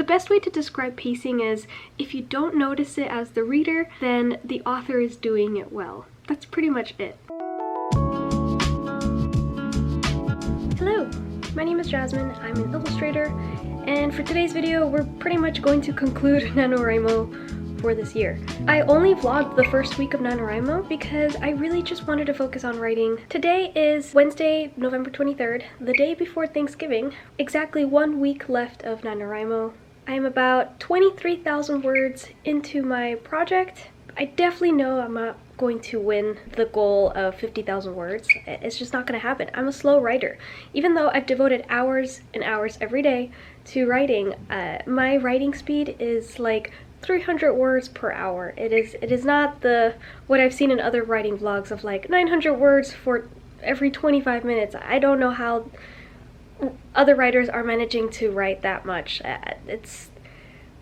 best way to describe pacing is if you don't notice it as the reader, then the author is doing it well. That's pretty much it. Hello, my name is Jasmine. I'm an illustrator, and for today's video, we're pretty much going to conclude NaNoWriMo for this year. I only vlogged the first week of NaNoWriMo because I really just wanted to focus on writing. Today is Wednesday, November 23rd, the day before Thanksgiving. Exactly 1 week left of NaNoWriMo. I am about 23,000 words into my project. I definitely know I'm not going to win the goal of 50,000 words. It's just not going to happen. I'm a slow writer. Even though I've devoted hours and hours every day to writing, my writing speed is like 300 words per hour. It is not what I've seen in other writing vlogs of like 900 words for every 25 minutes. I don't know how other writers are managing to write that much. It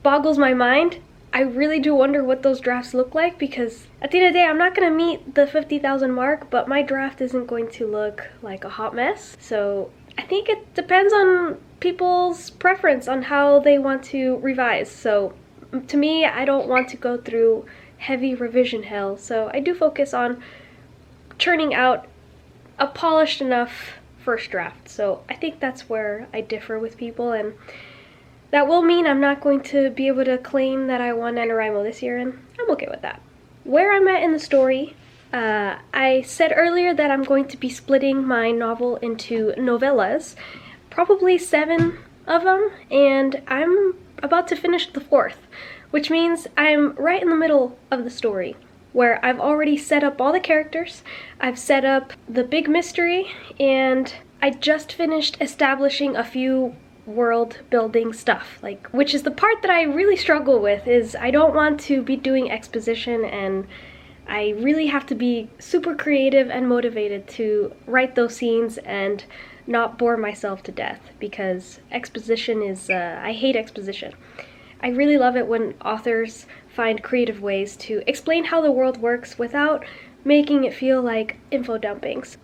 boggles my mind. I really do wonder what those drafts look like, because at the end of the day, I'm not going to meet the 50,000 mark, but my draft isn't going to look like a hot mess. So I think it depends on people's preference on how they want to revise. So to me, I don't want to go through heavy revision hell, so I do focus on churning out a polished enough first draft. So I think that's where I differ with people, and that will mean I'm not going to be able to claim that I won NaNoWriMo this year, and I'm okay with that. Where I'm at in the story, I said earlier that I'm going to be splitting my novel into novellas, probably 7 of them, and I'm about to finish the 4th, which means I'm right in the middle of the story, where I've already set up all the characters, I've set up the big mystery, and I just finished establishing a few world building stuff, which is the part that I really struggle with. Is I don't want to be doing exposition, and I really have to be super creative and motivated to write those scenes and not bore myself to death, because exposition is, I hate exposition. I really love it when authors find creative ways to explain how the world works without making it feel like info dumpings.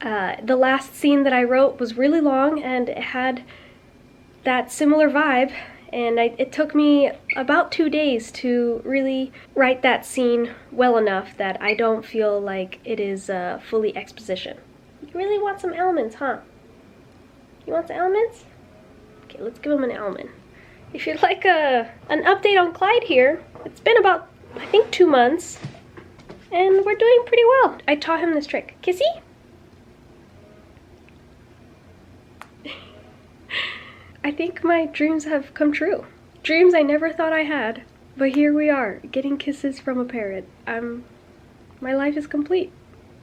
The last scene that I wrote was really long, and it had that similar vibe, and it took me about 2 days to really write that scene well enough that I don't feel like it is fully exposition. You really want some almonds, huh? You want some almonds? Okay, let's give him an almond. If you'd like an update on Clyde here, it's been about, I think, 2 months, and we're doing pretty well. I taught him this trick. Kissy? I think my dreams have come true. Dreams I never thought I had, but here we are, getting kisses from a parrot. My life is complete.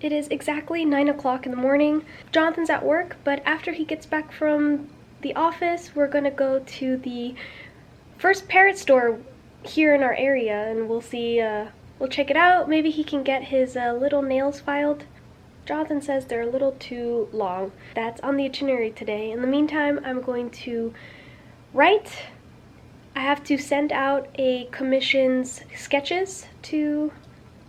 It is exactly 9 o'clock in the morning. Jonathan's at work, but after he gets back from the office, we're gonna go to the first parrot store here in our area, and we'll see, we'll check it out. Maybe he can get his little nails filed. Jonathan says they're a little too long. That's on the itinerary today. In the meantime, I'm going to write. I have to send out a commission's sketches to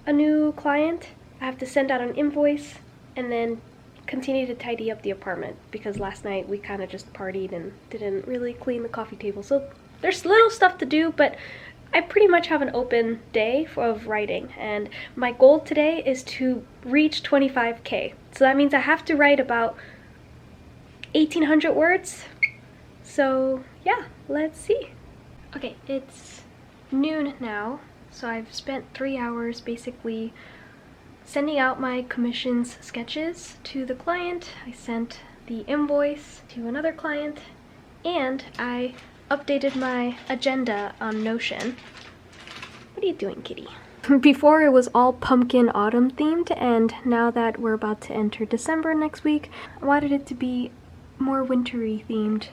a new client. I have to send out an invoice, and then continue to tidy up the apartment, because last night we kind of just partied and didn't really clean the coffee table. So there's little stuff to do, but I pretty much have an open day of writing, and my goal today is to reach 25K. So that means I have to write about 1,800 words. So yeah, let's see. Okay, it's noon now, so I've spent 3 hours basically sending out my commission's sketches to the client. I sent the invoice to another client, and I updated my agenda on Notion. What are you doing, kitty? Before it was all pumpkin autumn themed, and now that we're about to enter December next week, I wanted it to be more wintry themed,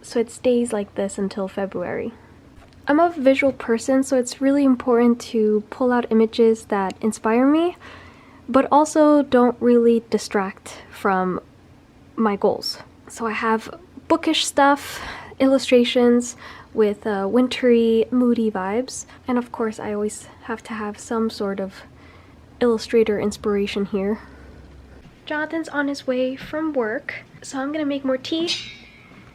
so it stays like this until February. I'm a visual person, so it's really important to pull out images that inspire me, but also don't really distract from my goals. So I have bookish stuff, illustrations with wintry, moody vibes, and of course I always have to have some sort of illustrator inspiration here. Jonathan's on his way from work, so I'm gonna make more tea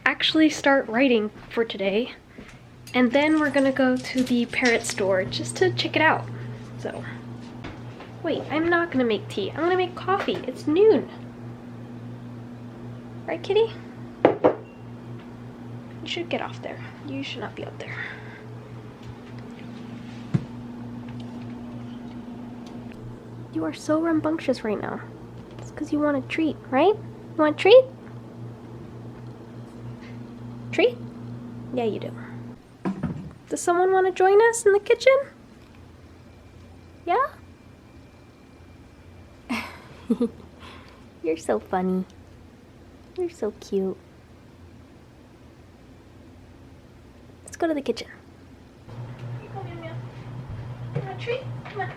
actually start writing for today. And then we're gonna go to the parrot store just to check it out. So, wait, I'm not gonna make tea. I'm gonna make coffee. It's noon. Right, kitty? You should get off there. You should not be up there. You are so rambunctious right now. It's because you want a treat, right? You want a treat? Treat? Yeah, you do. Does someone want to join us in the kitchen? Yeah? You're so funny. You're so cute. Let's go to the kitchen. Here you go, Meow Meow. You want a treat? Come on.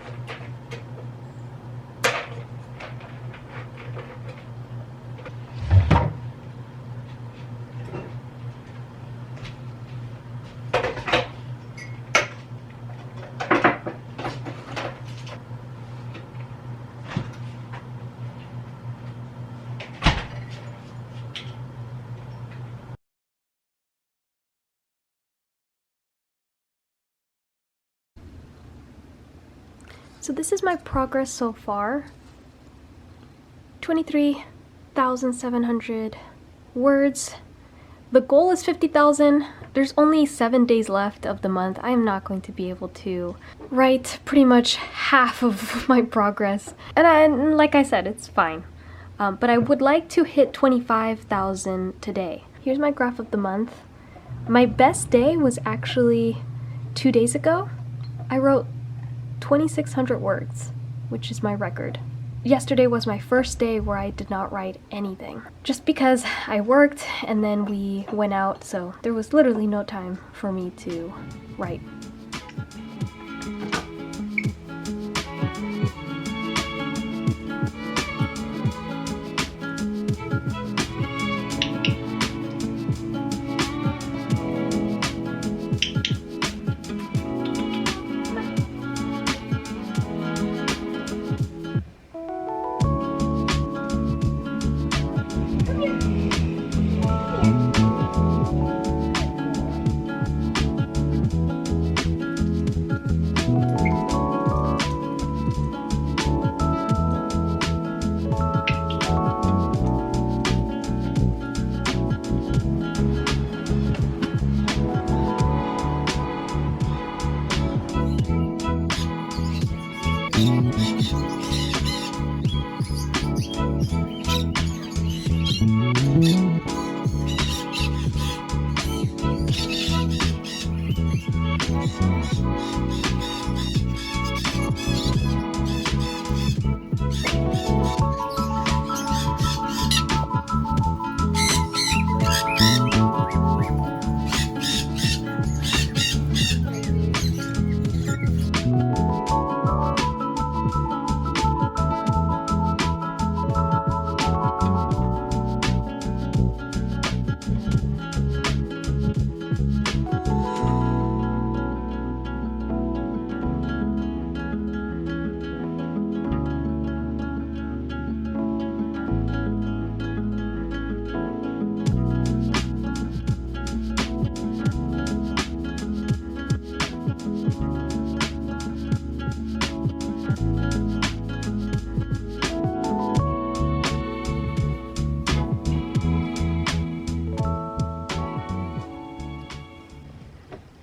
So this is my progress so far. 23,700 words. The goal is 50,000. There's only 7 days left of the month. I'm not going to be able to write pretty much half of my progress. And like I said, it's fine. But I would like to hit 25,000 today. Here's my graph of the month. My best day was actually 2 days ago. I wrote 2,600 words, which is my record. Yesterday was my first day where I did not write anything. Just because I worked and then we went out, so there was literally no time for me to write.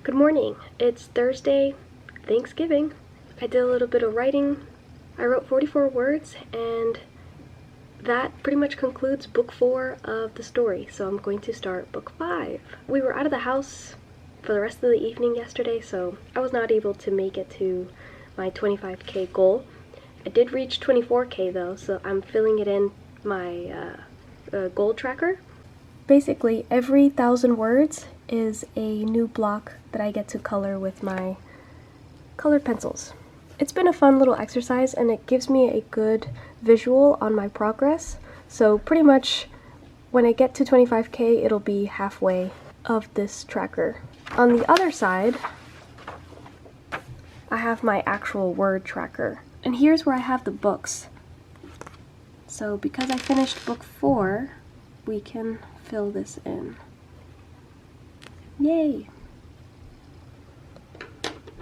Good morning. It's Thursday, Thanksgiving. I did a little bit of writing. I wrote 44 words, and that pretty much concludes book 4 of the story. So I'm going to start book 5. We were out of the house for the rest of the evening yesterday, so I was not able to make it to my 25K goal. I did reach 24K though, so I'm filling it in my goal tracker. Basically, every 1,000 words is a new block that I get to color with my colored pencils. It's been a fun little exercise, and it gives me a good visual on my progress. So pretty much when I get to 25K, it'll be halfway of this tracker. On the other side, I have my actual word tracker. And here's where I have the books. So because I finished book 4, we can fill this in. Yay!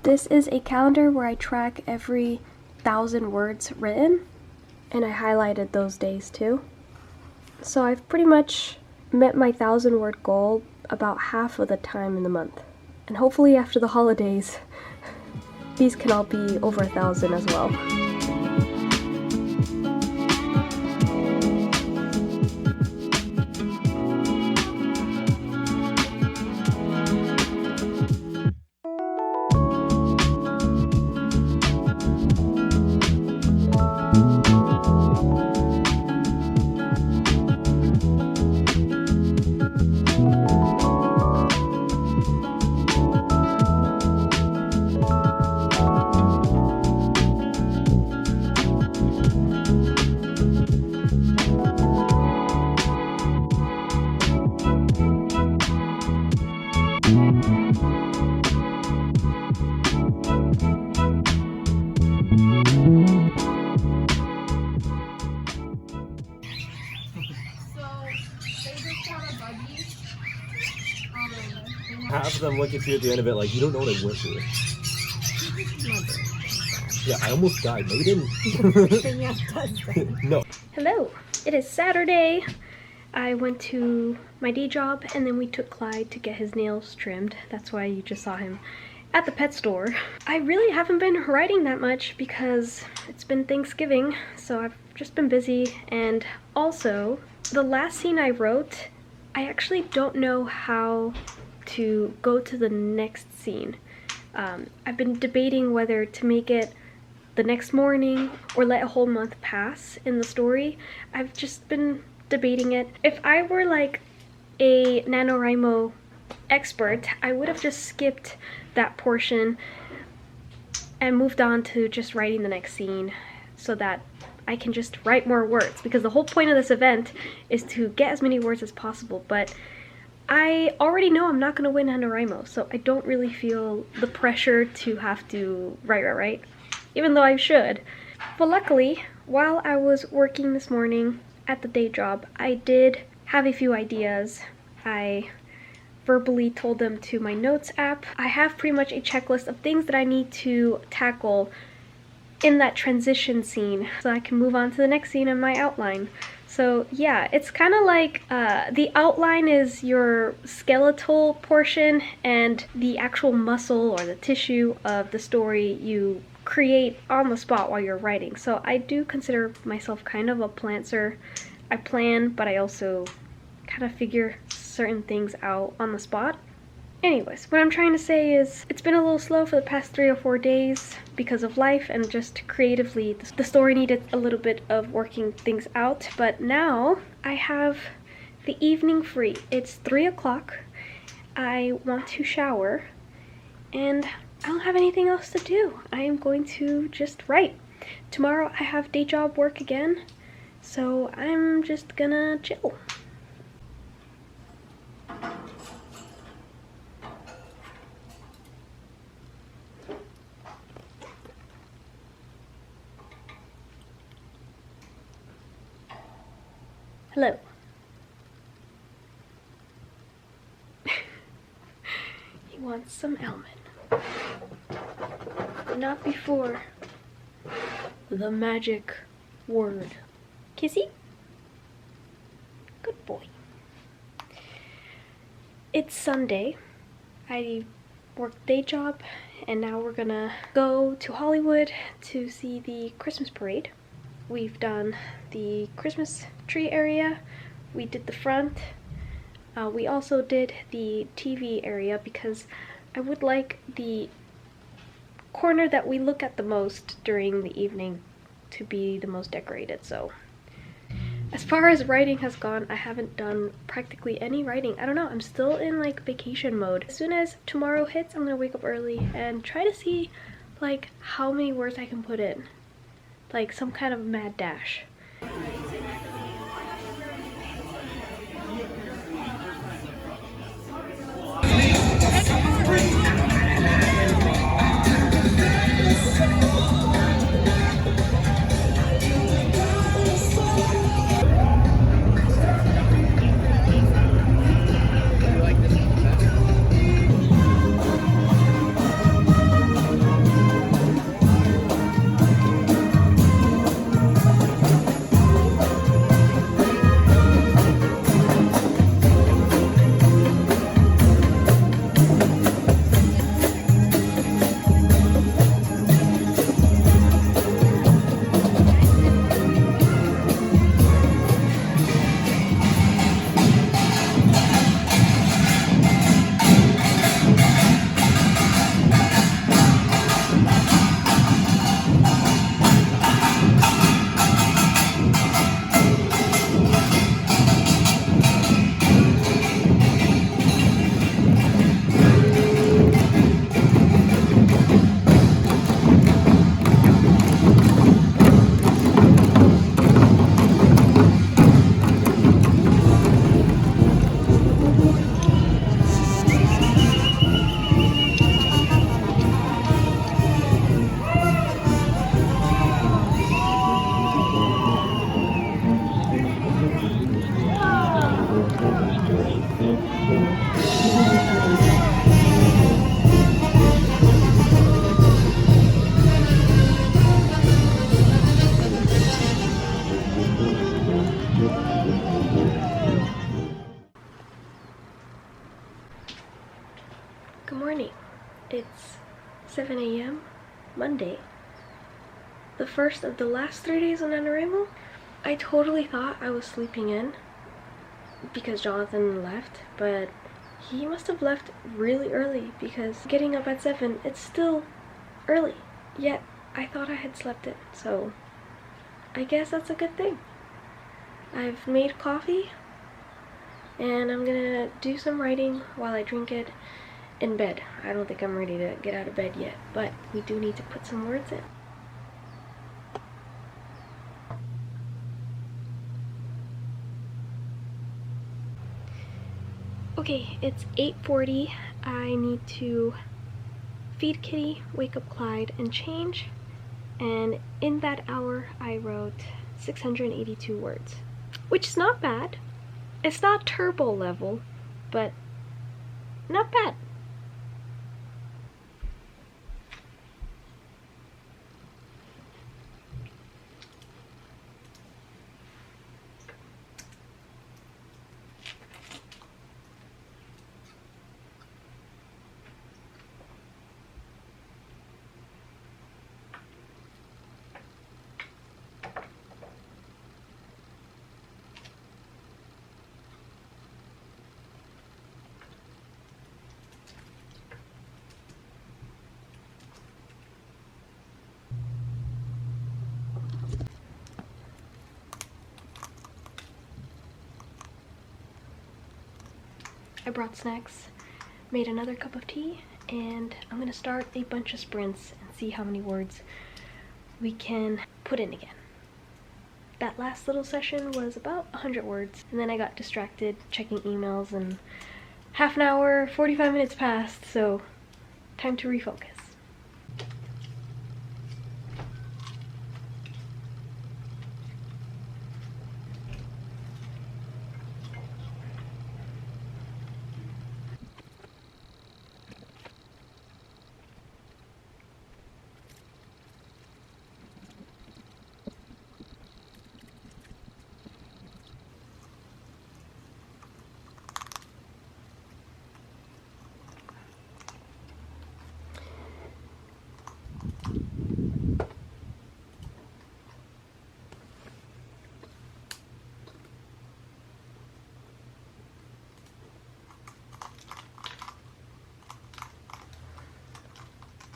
This is a calendar where I track every 1,000 words written, and I highlighted those days too. So I've pretty much met my 1,000 word goal about half of the time in the month. And hopefully after the holidays, these can all be over 1,000 as well. Half of them look at you at the end of it like, you don't know what I went through. Yeah, I almost died. No, you didn't. No. Hello! It is Saturday. I went to my day job and then we took Clyde to get his nails trimmed. That's why you just saw him at the pet store. I really haven't been writing that much because it's been Thanksgiving, so I've just been busy. And also, the last scene I wrote, I actually don't know how to go to the next scene. I've been debating whether to make it the next morning or let a whole month pass in the story. I've just been debating it. If I were like a NaNoWriMo expert, I would have just skipped that portion and moved on to just writing the next scene so that I can just write more words, because the whole point of this event is to get as many words as possible. But I already know I'm not going to win NaNoWriMo, so I don't really feel the pressure to have to write, even though I should. But luckily, while I was working this morning at the day job, I did have a few ideas. I verbally told them to my notes app. I have pretty much a checklist of things that I need to tackle in that transition scene so I can move on to the next scene in my outline. So yeah, it's kind of like the outline is your skeletal portion, and the actual muscle or the tissue of the story you create on the spot while you're writing. So I do consider myself kind of a plantser. I plan, but I also kind of figure certain things out on the spot. Anyways, what I'm trying to say is it's been a little slow for the past 3 or 4 days because of life and just creatively. The story needed a little bit of working things out, but now I have the evening free. It's 3 o'clock. I want to shower and I don't have anything else to do. I am going to just write. Tomorrow I have day job work again, so I'm just gonna chill. Hello. He wants some almond. But not before the magic word. Kissy? Good boy. It's Sunday. I worked day job and now we're gonna go to Hollywood to see the Christmas parade. We've done the Christmas tree area, we did the front, we also did the TV area because I would like the corner that we look at the most during the evening to be the most decorated. So as far as writing has gone, I haven't done practically any writing. I don't know, I'm still in like vacation mode. As soon as tomorrow hits, I'm gonna wake up early and try to see like how many words I can put in. Like some kind of mad dash. Good morning. It's 7 a.m. Monday. The first of the last 3 days of NaNoWriMo. I totally thought I was sleeping in because Jonathan left, but he must have left really early because getting up at 7, it's still early. Yet I thought I had slept in, so I guess that's a good thing. I've made coffee and I'm gonna do some writing while I drink it in bed. I don't think I'm ready to get out of bed yet, but we do need to put some words in. Okay, it's 8:40. I need to feed Kitty, wake up Clyde, and change. And in that hour, I wrote 682 words, which is not bad. It's not turbo level, but not bad. I brought snacks, made another cup of tea, and I'm gonna start a bunch of sprints and see how many words we can put in again. That last little session was about 100 words, and then I got distracted checking emails, and half an hour, 45 minutes passed, so time to refocus.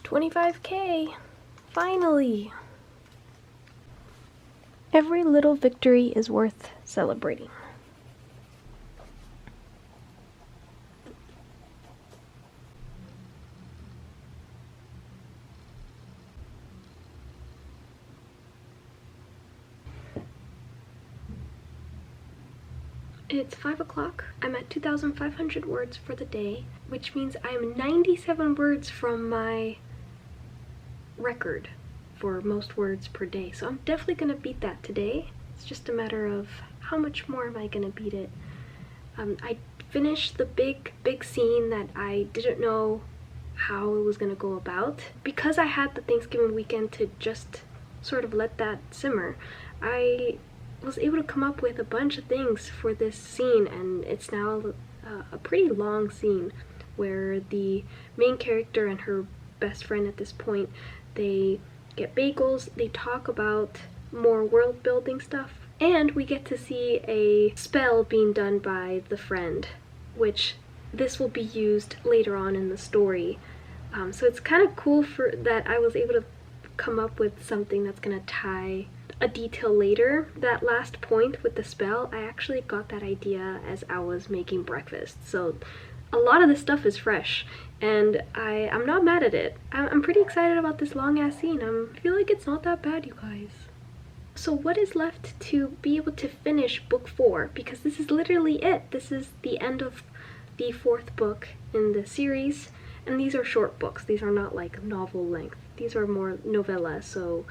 $25K! Finally! Every little victory is worth celebrating. It's 5 o'clock. I'm at 2,500 words for the day, which means I'm 97 words from my record for most words per day. So I'm definitely gonna beat that today. It's just a matter of how much more am I gonna beat it. I finished the big scene that I didn't know how it was gonna go about. Because I had the Thanksgiving weekend to just sort of let that simmer, I was able to come up with a bunch of things for this scene, and it's now a pretty long scene where the main character and her best friend at this point, they get bagels, they talk about more world building stuff, and we get to see a spell being done by the friend, which this will be used later on in the story. So it's kind of cool for that I was able to come up with something that's gonna tie a detail later. That last point with the spell, I actually got that idea as I was making breakfast. So a lot of this stuff is fresh, and I'm not mad at it. I'm pretty excited about this long ass scene. I feel like it's not that bad, you guys. So what is left to be able to finish book 4? Because this is literally it. This is the end of the 4th book in the series, and these are short books. These are not like novel length. These are more novella, so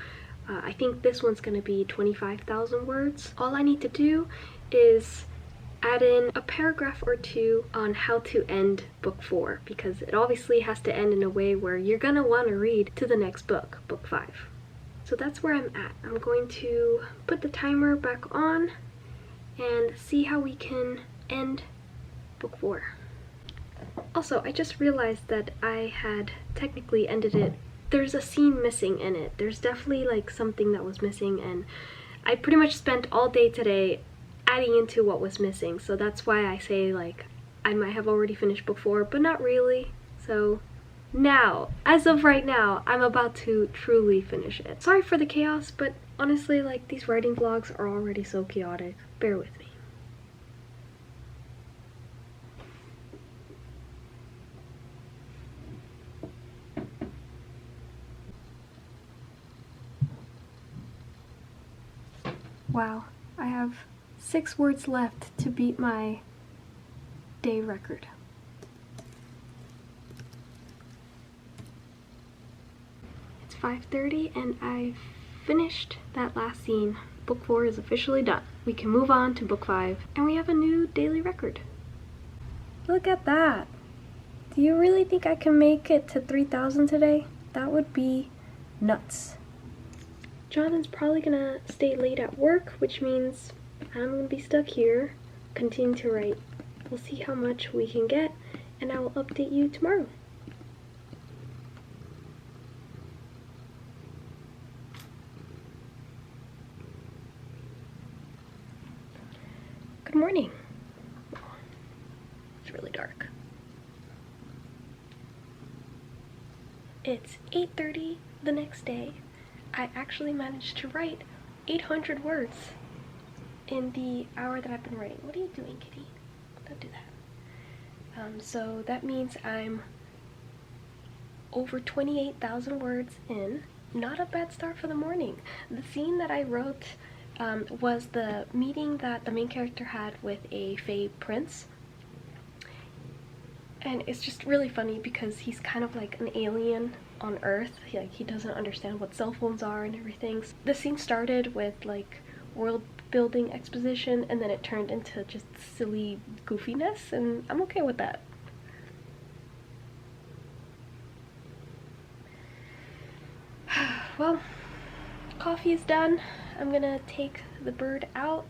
I think this one's gonna be 25,000 words. All I need to do is add in a paragraph or two on how to end book 4, because it obviously has to end in a way where you're gonna want to read to the next book, book 5. So that's where I'm at. I'm going to put the timer back on and see how we can end book 4. Also, I just realized that I had technically ended it. There's a scene missing in it. There's definitely like something that was missing, and I pretty much spent all day today adding into what was missing. So that's why I say like I might have already finished before, but not really. So now, as of right now, I'm about to truly finish it. Sorry for the chaos, but honestly, like, these writing vlogs are already so chaotic. Bear with me. Wow, I have 6 words left to beat my day record. It's 5:30 and I've finished that last scene. Book 4 is officially done. We can move on to book 5 and we have a new daily record. Look at that! Do you really think I can make it to 3,000 today? That would be nuts. Jonathan's probably gonna stay late at work, which means I'm gonna be stuck here, continuing to write. We'll see how much we can get, and I will update you tomorrow. Good morning. It's really dark. It's 8:30 the next day. I actually managed to write 800 words in the hour that I've been writing. What are you doing, kitty? Don't do that. So that means I'm over 28,000 words in. Not a bad start for the morning. The scene that I wrote was the meeting that the main character had with a fae prince. And it's just really funny because he's kind of like an alien on Earth. He doesn't understand what cell phones are and everything. So the scene started with like world building exposition, and then it turned into just silly goofiness, and I'm okay with that. Well, coffee is done. I'm gonna take the bird out,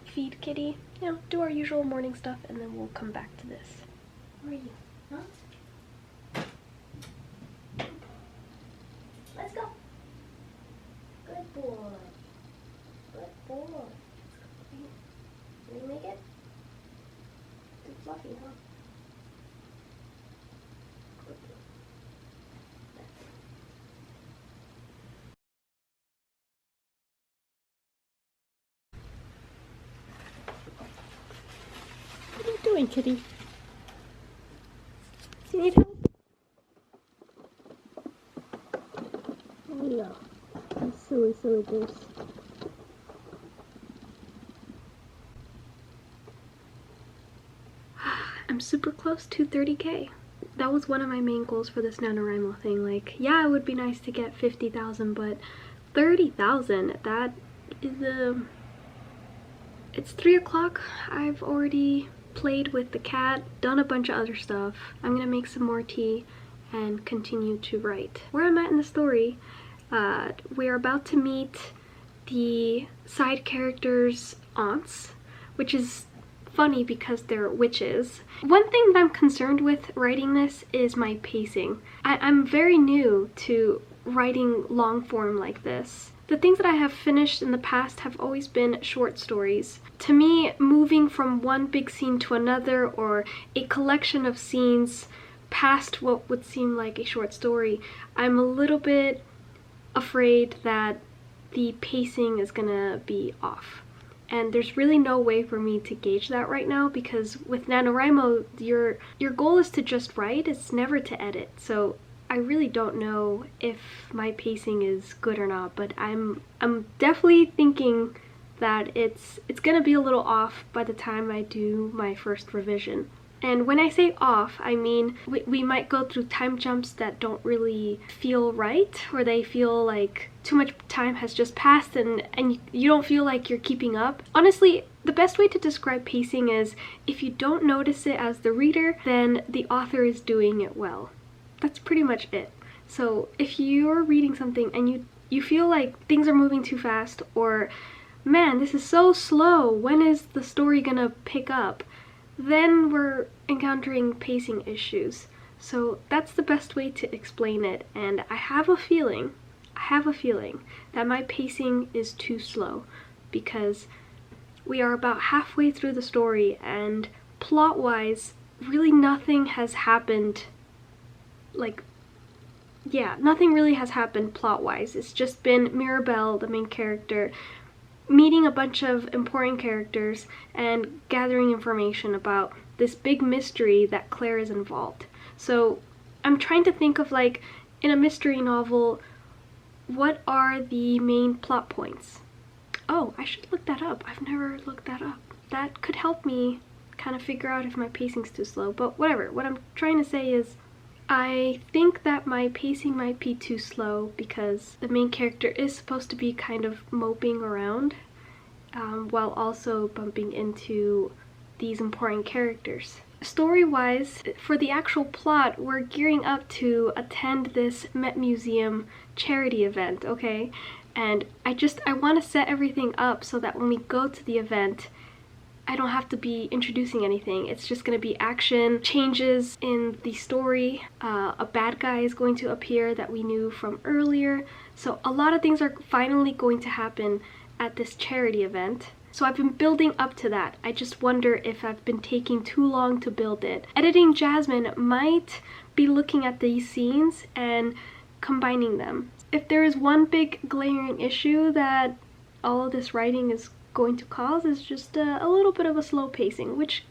feed kitty, you know, do our usual morning stuff, and then we'll come back to this. Where are you? Huh? Let's go. Good boy. Good boy. Can you make it? Too fluffy, huh? Good boy. What are you doing, kitty? Do you need help? Oh yeah, you silly goose. I'm super close to 30K. That was one of my main goals for this NaNoWriMo thing. Like, yeah, it would be nice to get 50,000, but 30,000, that is it's 3 o'clock. I've already played with the cat, done a bunch of other stuff. I'm gonna make some more tea and continue to write. Where I'm at in the story, we're about to meet the side characters' aunts, which is funny because they're witches. One thing that I'm concerned with writing this is my pacing. I'm very new to writing long form like this. The things that I have finished in the past have always been short stories. To me, moving from one big scene to another, or a collection of scenes past what would seem like a short story, I'm a little bit afraid that the pacing is gonna be off. And there's really no way for me to gauge that right now, because with NaNoWriMo, your goal is to just write, it's never to edit. So I really don't know if my pacing is good or not, but I'm definitely thinking that it's gonna be a little off by the time I do my first revision. And when I say off, I mean we might go through time jumps that don't really feel right, or they feel like too much time has just passed and you don't feel like you're keeping up. Honestly, the best way to describe pacing is if you don't notice it as the reader, then the author is doing it well. That's pretty much it. So if you're reading something and you feel like things are moving too fast, or man, this is so slow, when is the story gonna pick up? then we're encountering pacing issues. So that's the best way to explain it, and I have a feeling that my pacing is too slow because we are about halfway through the story and plot-wise, really nothing has happened. Nothing really has happened plot-wise. It's just been Mirabelle, the main character, meeting a bunch of important characters and gathering information about this big mystery that Claire is involved. So I'm trying to think of, like, in a mystery novel, what are the main plot points? Oh, I should look that up. I've never looked that up. That could help me kind of figure out if my pacing's too slow, but whatever. What I'm trying to say is I think that my pacing might be too slow because the main character is supposed to be kind of moping around while also bumping into these important characters. Story-wise, for the actual plot, we're gearing up to attend this Met Museum charity event, okay? And I want to set everything up so that when we go to the event, I don't have to be introducing anything. It's just going to be action, changes in the story. A bad guy is going to appear that we knew from earlier. So a lot of things are finally going to happen at this charity event. So I've been building up to that. I just wonder if I've been taking too long to build it. Editing Jasmine might be looking at these scenes and combining them. If there is one big glaring issue that all of this writing is going to cause, is just a little bit of a slow pacing, which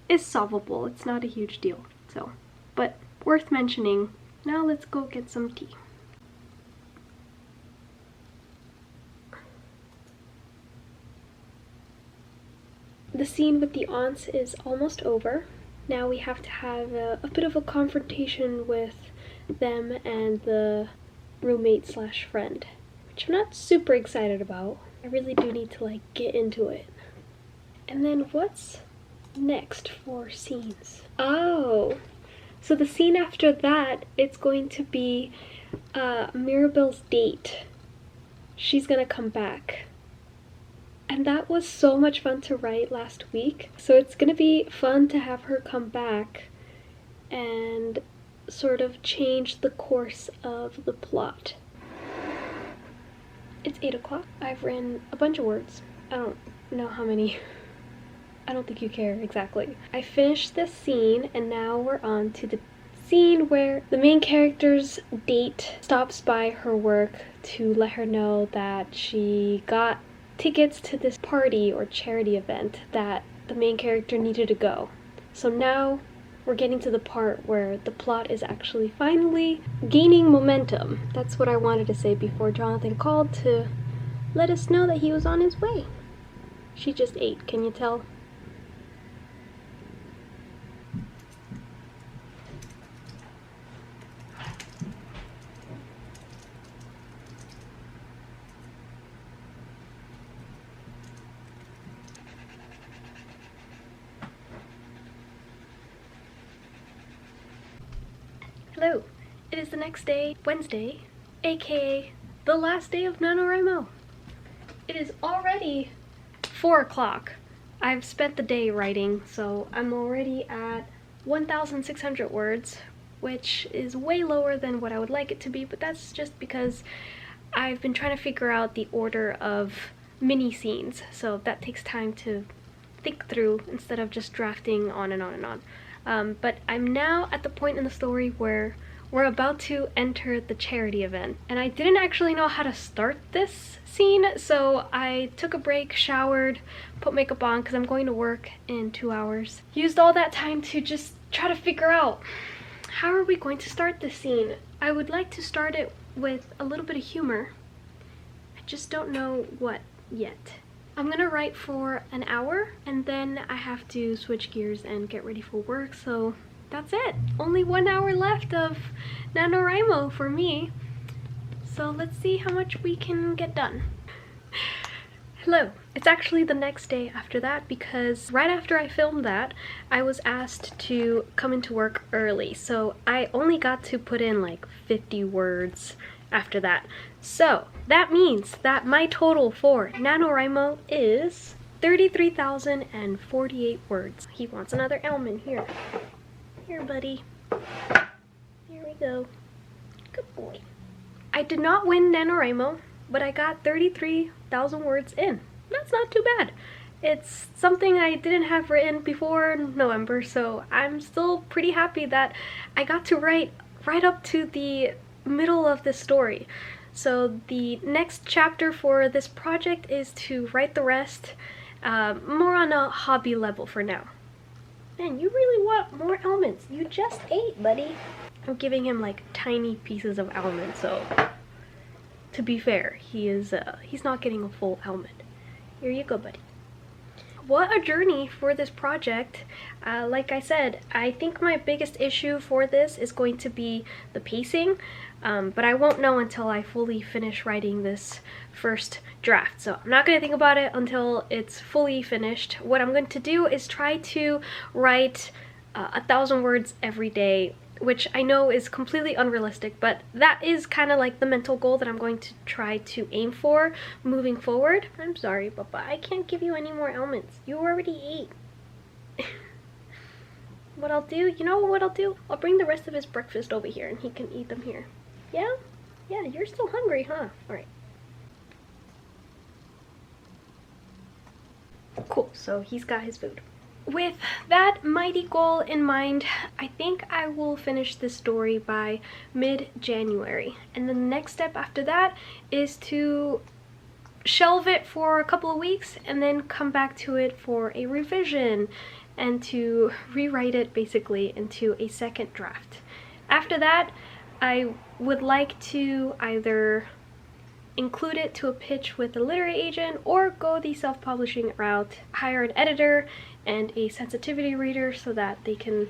is solvable. It's not a huge deal. So, but worth mentioning. Now let's go get some tea. The scene with the aunts is almost over. Now we have to have a bit of a confrontation with them and the roommate slash friend, which I'm not super excited about. I really do need to, like, get into it. And then what's next for scenes? Oh, so the scene after that, it's going to be Mirabelle's date. She's gonna come back. And that was so much fun to write last week. So it's gonna be fun to have her come back and sort of change the course of the plot. It's 8 o'clock. I've written a bunch of words. I don't know how many. I don't think you care exactly. I finished this scene and now we're on to the scene where the main character's date stops by her work to let her know that she got tickets to this party or charity event that the main character needed to go. So now we're getting to the part where the plot is actually finally gaining momentum. That's what I wanted to say before Jonathan called to let us know that he was on his way. She just ate, can you tell? Hello, it is the next day, Wednesday, aka the last day of NaNoWriMo. It is already 4 o'clock. I've spent the day writing, so I'm already at 1,600 words, which is way lower than what I would like it to be, but that's just because I've been trying to figure out the order of mini scenes, so that takes time to think through instead of just drafting on and on and on. But I'm now at the point in the story where we're about to enter the charity event. And I didn't actually know how to start this scene, so I took a break, showered, put makeup on because I'm going to work in 2 hours. Used all that time to just try to figure out how are we going to start this scene. I would like to start it with a little bit of humor. I just don't know what yet. I'm gonna write for an hour and then I have to switch gears and get ready for work, so that's it. Only 1 hour left of NaNoWriMo for me. So let's see how much we can get done. Hello. It's actually the next day after that because right after I filmed that, I was asked to come into work early. So I only got to put in like 50 words after that. So that means that my total for NaNoWriMo is 33,048 words. He wants another almond. Here. Here, buddy. Here we go. Good boy. I did not win NaNoWriMo, but I got 33,000 words in. That's not too bad. It's something I didn't have written before November, so I'm still pretty happy that I got to write right up to the middle of this story. So the next chapter for this project is to write the rest, more on a hobby level for now. Man, you really want more almonds. You just ate, buddy. I'm giving him like tiny pieces of almond, so to be fair, he's not getting a full almond. Here you go, buddy. What a journey for this project. Like I said, I think my biggest issue for this is going to be the pacing, but I won't know until I fully finish writing this first draft. So I'm not going to think about it until it's fully finished. What I'm going to do is try to write 1,000 words every day, which I know is completely unrealistic, but that is kind of like the mental goal that I'm going to try to aim for moving forward. I'm sorry, Papa, I can't give you any more almonds. You already ate. What I'll do, you know what I'll do? I'll bring the rest of his breakfast over here and he can eat them here. Yeah? Yeah, you're still hungry, huh? Alright. Cool, so he's got his food. With that mighty goal in mind, I think I will finish this story by mid-January. And then the next step after that is to shelve it for a couple of weeks and then come back to it for a revision and to rewrite it basically into a second draft. After that, I would like to either include it to a pitch with a literary agent or go the self-publishing route, hire an editor and a sensitivity reader so that they can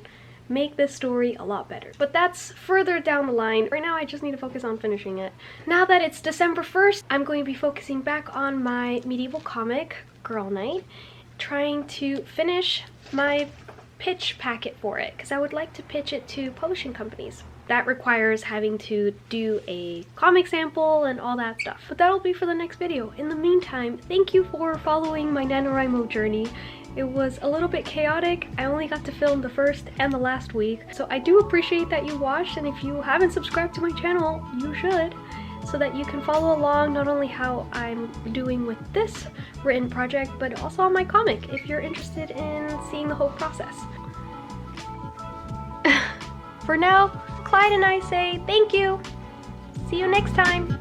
make this story a lot better. But that's further down the line. Right now I just need to focus on finishing it. Now that it's December 1st, I'm going to be focusing back on my medieval comic, Girl Night, trying to finish my pitch packet for it because I would like to pitch it to publishing companies. That requires having to do a comic sample and all that stuff. But that'll be for the next video. In the meantime, thank you for following my NaNoWriMo journey. It was a little bit chaotic. I only got to film the first and the last week. So I do appreciate that you watched, and if you haven't subscribed to my channel, you should, so that you can follow along not only how I'm doing with this written project, but also on my comic if you're interested in seeing the whole process. For now, Clyde and I say thank you. See you next time.